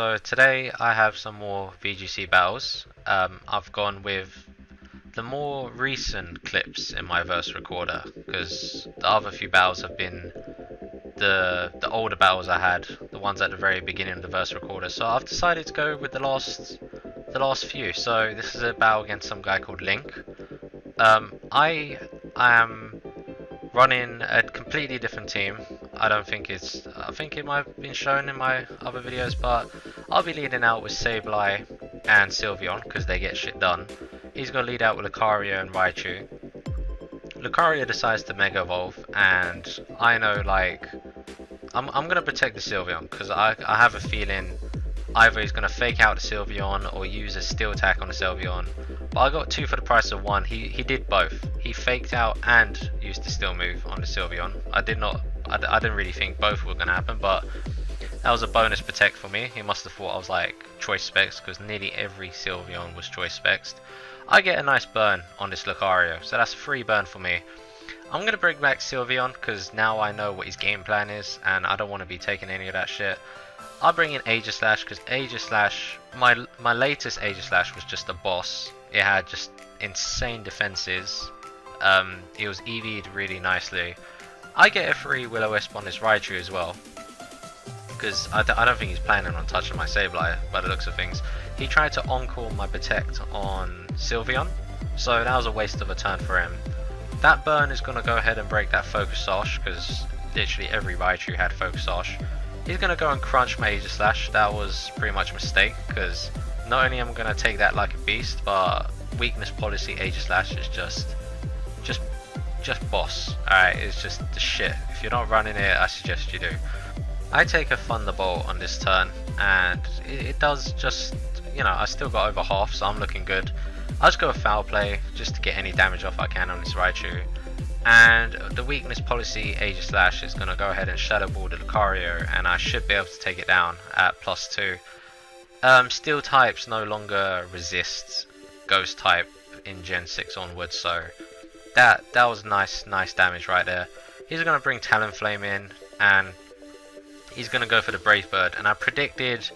so today I have some more VGC battles. I've gone with the more recent clips in my verse recorder because the other few battles have been the older battles I had, the ones at the very beginning of the verse recorder. So I've decided to go with the last few. So this is a battle against some guy called Link. I am running a completely different team. I think it might have been shown in my other videos, but I'll be leading out with Sableye and Sylveon because they get shit done. He's going to lead out with Lucario and Raichu. Lucario decides to Mega Evolve, and I know, like, I'm going to protect the Sylveon because I have a feeling either he's going to fake out the Sylveon or use a steel attack on the Sylveon. But I got two for the price of one. He did both. He faked out and used the steel move on the Sylveon. I didn't really think both were going to happen, but that was a bonus protect for me. He must have thought I was like choice specs because nearly every Sylveon was choice specs. I get a nice burn on this Lucario, so that's a free burn for me. I'm going to bring back Sylveon because now I know what his game plan is and I don't want to be taking any of that shit. I'll bring in Aegislash because Aegislash, my latest Aegislash was just a boss. It had just insane defenses. It was EV'd really nicely. I get a free Will-O-Wisp on this Raichu as well because I don't think he's planning on touching my Sableye by the looks of things. He tried to encore my Protect on Sylveon, so that was a waste of a turn for him. That burn is going to go ahead and break that Focus Sash because literally every Raichu had Focus Sash. He's going to go and crunch my Aegislash. That was pretty much a mistake because not only am I going to take that like a beast, but weakness policy Aegislash is just boss. Alright, it's just the shit. If you're not running it, I suggest you do. I take a Thunderbolt on this turn and it does just, you know, I still got over half, so I'm looking good. I'll just go with Foul Play just to get any damage off I can on this Raichu. And the weakness policy Aegislash is going to go ahead and Shadow Ball the Lucario, and I should be able to take it down at +2. Steel types no longer resist Ghost type in Gen 6 onwards, so that was nice damage right there. He's going to bring Talonflame in, and he's going to go for the Brave Bird, and I predicted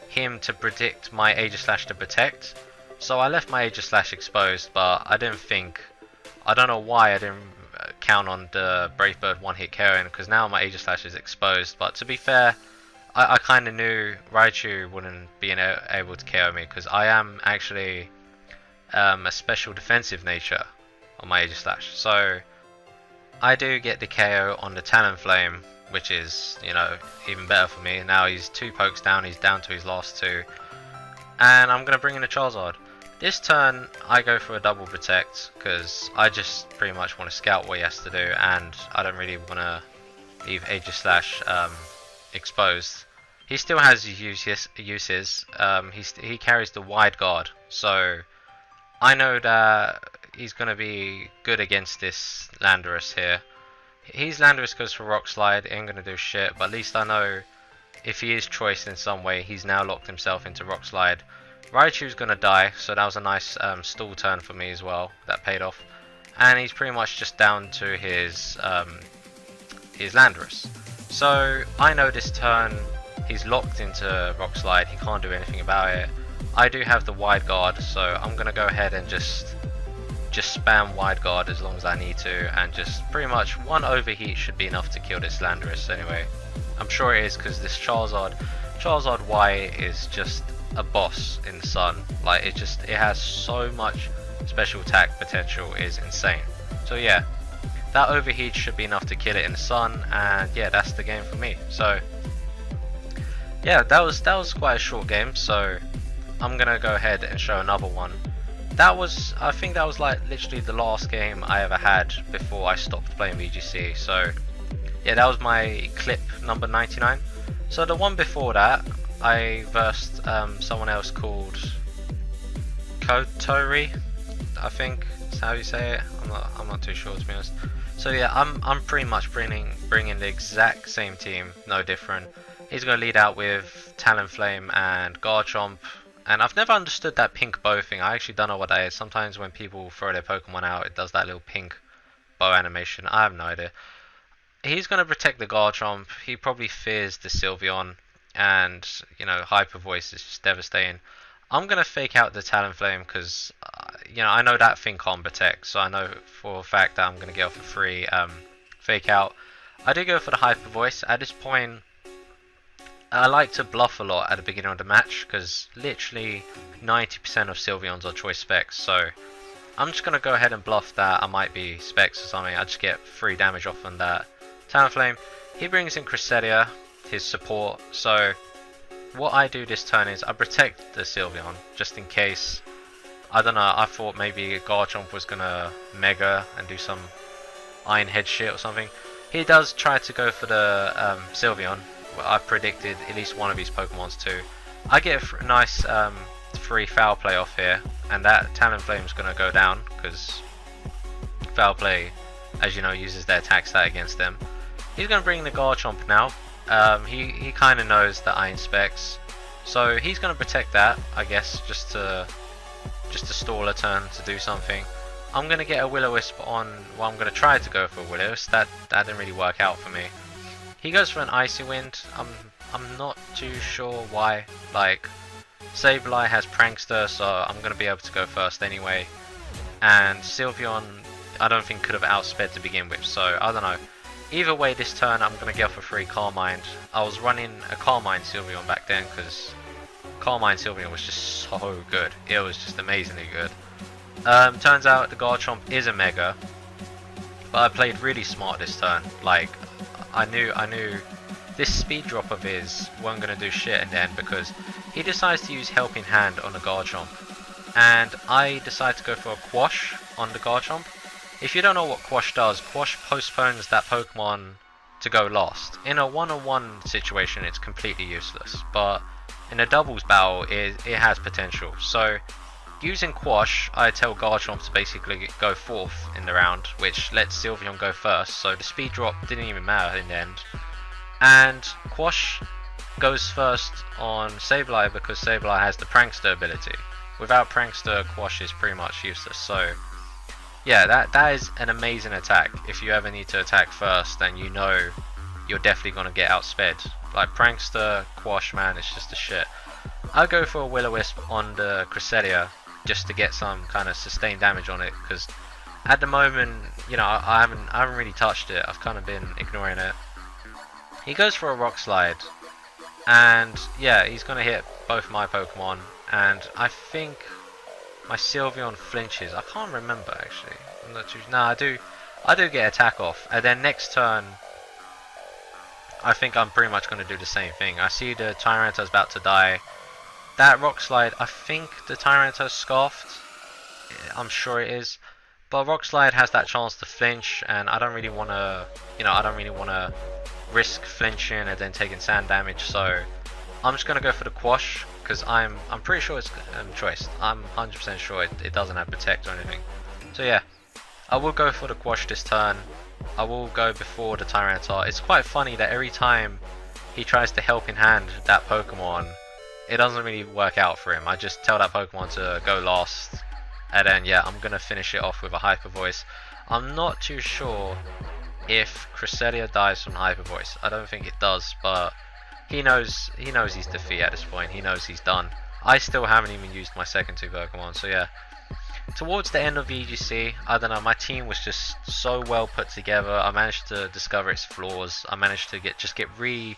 him to predict my Aegislash to protect, so I left my Aegislash exposed, but I don't know why I didn't count on the Brave Bird one-hit KOing, because now my Aegislash is exposed. But to be fair, I kind of knew Raichu wouldn't be able to KO me, because I am actually a special defensive nature on my Aegislash. So I do get the KO on the Talonflame, which is, you know, even better for me. Now he's 2 pokes down, he's down to his last 2. And I'm going to bring in a Charizard. This turn I go for a double protect because I just pretty much want to scout what he has to do, and I don't really want to leave Aegislash exposed. He still has his uses. He carries the Wide Guard, so I know that he's going to be good against this Landorus here. His Landorus goes for Rock Slide, ain't going to do shit, but at least I know if he is choiced in some way, he's now locked himself into Rock Slide. Raichu's going to die, so that was a nice stall turn for me as well. That paid off. And he's pretty much just down to his Landorus. So I know this turn he's locked into Rock Slide, he can't do anything about it. I do have the Wide Guard, so I'm going to go ahead and just spam Wide Guard as long as I need to, and just pretty much one overheat should be enough to kill this Landorus anyway. I'm sure it is because this Charizard Y is just a boss in the sun. Like, it has so much special attack potential, is insane. So yeah, that overheat should be enough to kill it in the sun, and yeah, that's the game for me. So yeah, that was quite a short game, so I'm gonna go ahead and show another one. I think that was like literally the last game I ever had before I stopped playing VGC. So yeah, that was my clip number 99. So the one before that, I versed someone else called Kotori, I think is how you say it. I'm not too sure, to be honest. So yeah, I'm pretty much bringing the exact same team, no different. He's going to lead out with Talonflame and Garchomp. And I've never understood that pink bow thing. I actually don't know what that is. Sometimes when people throw their Pokemon out, it does that little pink bow animation. I have no idea. He's going to protect the Garchomp. He probably fears the Sylveon. and you know, Hyper Voice is just devastating. I'm gonna fake out the Talonflame because you know, I know that thing can't protect, so I know for a fact that I'm gonna get off a free fake out. I do go for the Hyper Voice. At this point, I like to bluff a lot at the beginning of the match because literally 90% of Sylveons are choice specs, so I'm just gonna go ahead and bluff that I might be specs or something. I just get free damage off on that Talonflame. He brings in Cresselia, his support, so what I do this turn is I protect the Sylveon just in case. I don't know, I thought maybe Garchomp was gonna Mega and do some Iron Head shit or something. He does try to go for the Sylveon. Well, I predicted at least one of his Pokemons too. I get a nice free Foul Play off here, and that Talonflame is gonna go down because Foul Play, as you know, uses their attack stat against them. He's gonna bring the Garchomp now. He kind of knows the Iron Specs, so he's gonna protect that, I guess, just to stall a turn to do something. I'm gonna get a Will-O-Wisp on. Well, I'm gonna try to go for a Will-O-Wisp. That didn't really work out for me. He goes for an Icy Wind. I'm not too sure why. Like, Sableye has Prankster, so I'm gonna be able to go first anyway. And Sylveon, I don't think could have outsped to begin with. So I don't know. Either way, this turn I'm gonna get off a free Carmine. I was running a Carmine Sylveon back then because Carmine Sylveon was just so good. It was just amazingly good. Turns out the Garchomp is a Mega, but I played really smart this turn. Like, I knew this speed drop of his wasn't gonna do shit in the end because he decides to use Helping Hand on the Garchomp, and I decide to go for a Quash on the Garchomp. If you don't know what Quash does, Quash postpones that Pokemon to go last. In a one-on-one situation, it's completely useless, but in a doubles battle, it has potential. So, using Quash, I tell Garchomp to basically go fourth in the round, which lets Sylveon go first, so the speed drop didn't even matter in the end. And Quash goes first on Sableye because Sableye has the Prankster ability. Without Prankster, Quash is pretty much useless, so yeah, that is an amazing attack. If you ever need to attack first, then you know you're definitely going to get outsped. Like Prankster, Quash, man, it's just a shit. I'll go for a Will-O-Wisp on the Cresselia just to get some kind of sustained damage on it, because at the moment, you know, I haven't really touched it. I've kind of been ignoring it. He goes for a Rock Slide, and yeah, he's going to hit both my Pokemon, and I think my Sylveon flinches. I can't remember actually. I'm not too. No, I do get attack off, and then next turn, I think I'm pretty much going to do the same thing. I see the Tyranitar's about to die. That Rock Slide, I think the Tyranitar's scarfed. I'm sure it is. But Rock Slide has that chance to flinch, and I don't really want to, you know, I don't really want to risk flinching and then taking sand damage. So I'm just going to go for the Quash, because I'm pretty sure it's choice. I'm 100% sure it doesn't have Protect or anything. So yeah, I will go for the Quash this turn. I will go before the Tyranitar. It's quite funny that every time he tries to Helping Hand that Pokemon, it doesn't really work out for him. I just tell that Pokemon to go last, and then yeah, I'm gonna finish it off with a Hyper Voice. I'm not too sure if Cresselia dies from Hyper Voice. I don't think it does, but he knows his defeat at this point. He knows he's done. I still haven't even used my second two Pokemon, so yeah. Towards the end of VGC, I don't know, my team was just so well put together. I managed to discover its flaws. I managed to get really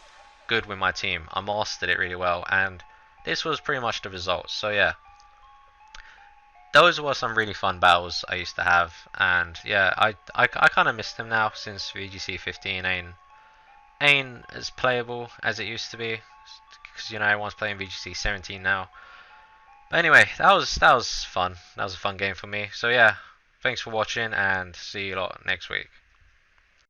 good with my team. I mastered it really well, and this was pretty much the result. So yeah, those were some really fun battles I used to have, and yeah, I kind of missed them now since VGC15 ain't as playable as it used to be, because you know everyone's playing VGC17 now. But anyway, that was fun. That was a fun game for me. So yeah, thanks for watching, and see you lot next week.